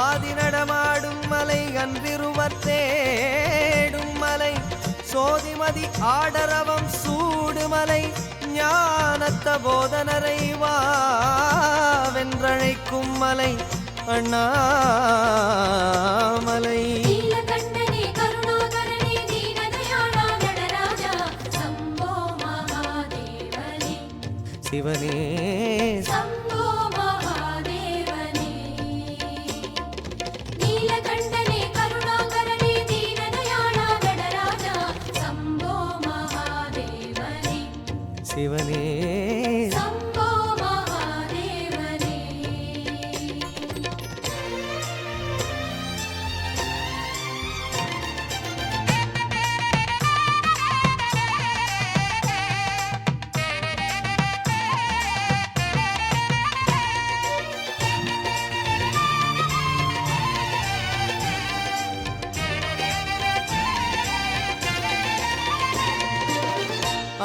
ஆதி நடமாடும் மலை அன்றிருவத்தேடும் மலை சோதிமதி ஆடரவம் சூடுமலை ஞானத்த போதனரை வாவென்றழைக்கும் மலை அண்ணாமலை. சிவனே சம்போ மகாதேவனே நீலகண்டனே கருணாகரனே தீனதயாளா நடராஜா சம்போ மகாதேவனே சிவனே சம்போ மகாதேவனே.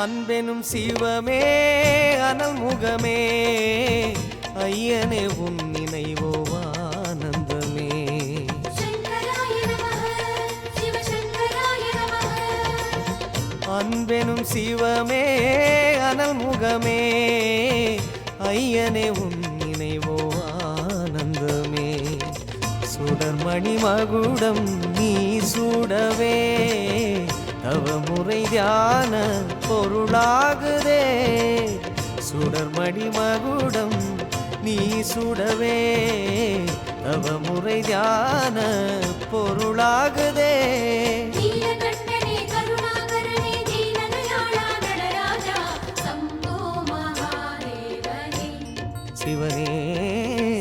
அன்பெனும் சிவமே அனல் முகமே ஐயனே உன் நினைவோ ஆனந்தமே. அன்பெனும் சிவமே அனல் முகமே ஐயனே உன் நினைவோ ஆனந்தமே. சுடர்மணி மகுடம் நீ சூடவே தவமுறை தியான பொருளாகுதே. சுடர்மணி மகுடம் நீ சுடவே தவமுறை தியான பொருளாகுதே. நீலகண்டனே கருணாகரனே தீனதயாளா நடராஜா சம்போ மகாதேவனே சிவனே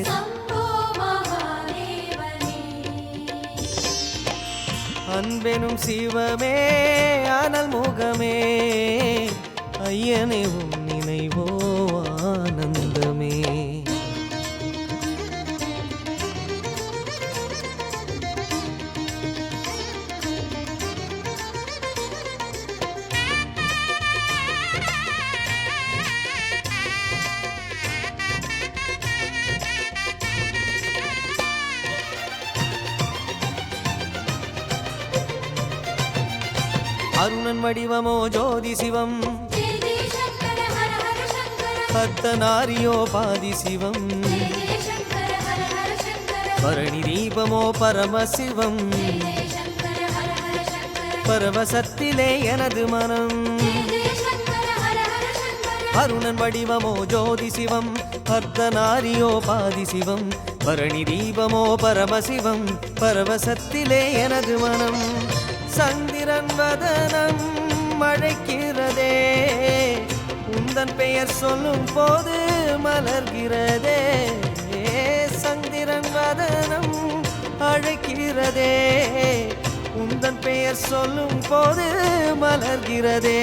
சம்போ மகாதேவனே. அன்பெனும் சிவமே அனல் முகமே ஐயனே உன் நினைவோ ஆனந்தமே. அருணன் வடிவமோ ஜோதி சிவம் பத்தனாரியோ பாதி சிவம் பரணி தீபமோ பரமசிவம் பரவசத்திலே எனது மனம். அருணன் வடிவமோ ஜோதி சிவம் பத்தனாரியோ பாதி சிவம் பரணி தீபமோ பரமசிவம் பரவசத்திலே எனது மனம். சந்திரன் வதனம் மழைக்கிறதே உந்தன் பெயர் சொல்லும் போது மலர்கிறதே. சந்திரன் வதனம் அழைக்கிறதே உந்தன் பெயர் சொல்லும் போது மலர்கிறதே.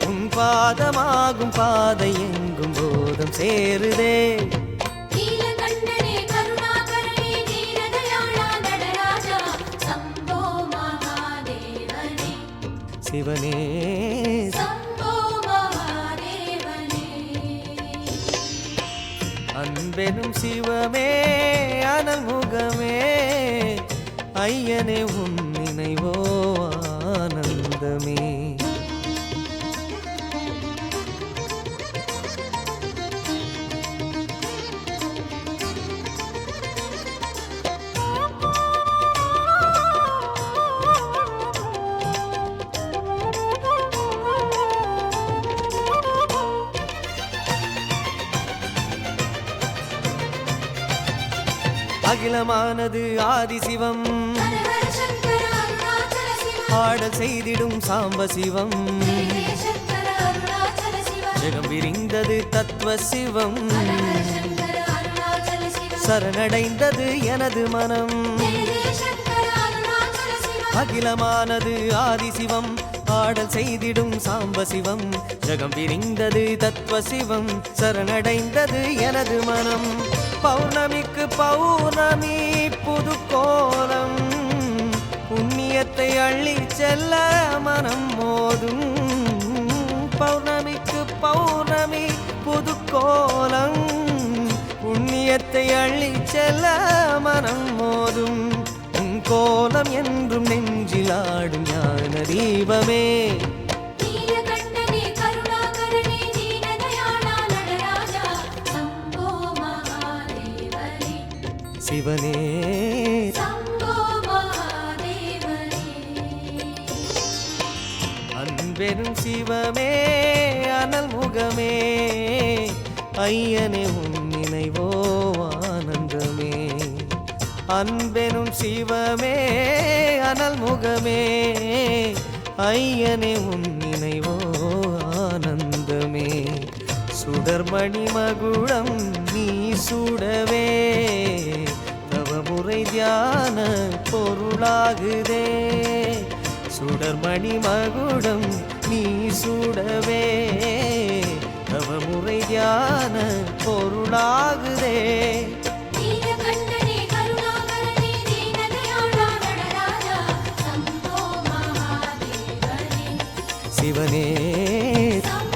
உன் பாதமாகும் பாதை எங்கும் போதம் சேருதே. சிவனே சம்போ மகாதேவனே அன்பெனும் சிவமே அனல் முகமே ஐயனே உன் நினைவோ ஆனந்தமே. அகிலமானது ஆதிசிவம் ஆடல் செய்திடும் சாம்ப சிவம் ஜெகம் விரிந்தது தத்துவ சிவம் சரணடைந்தது எனது மனம். அகிலமானது ஆதிசிவம் ஆடல் செய்திடும் சாம்ப சிவம் ஜெகம் விரிந்தது தத்துவ சிவம் சரணடைந்தது எனது மனம். பௌர்ணமிக்கு பௌர்ணமி புது கோலம் புண்ணியத்தை அள்ளி செல்ல மனம் மோதும். பௌர்ணமிக்கு பௌர்ணமி புது கோலம் புண்ணியத்தை அள்ளி செல்ல மனம் கோலம் என்றும் நெஞ்சிலாடும் ஞான தீபமே நீலகண்டனே கருணாகரனே தீனதயாளா நடராஜா சம்போ மகாதேவனே சிவனே சம்போ மகாதேவனே அன்பெரும் சிவமே அனல் முகமே ஐயனே உன் நினைவோ ஆனந்தமே அன்பெனும் சிவமே அனல் முகமே ஐயனே உன் நினைவோ ஆனந்தமே சுடர்மணி மகுடம் நீ சுடவே தவமுறை தியான பொருளாகுதே சுடர்மணி மகுடம் நீ சுடவே தவமுறை தியான பொருளாகுதே நீலகண்டனே கருணாகரனே தீனதயாளா நடராஜா சம்போ மகாதேவனே சிவனே சம்போ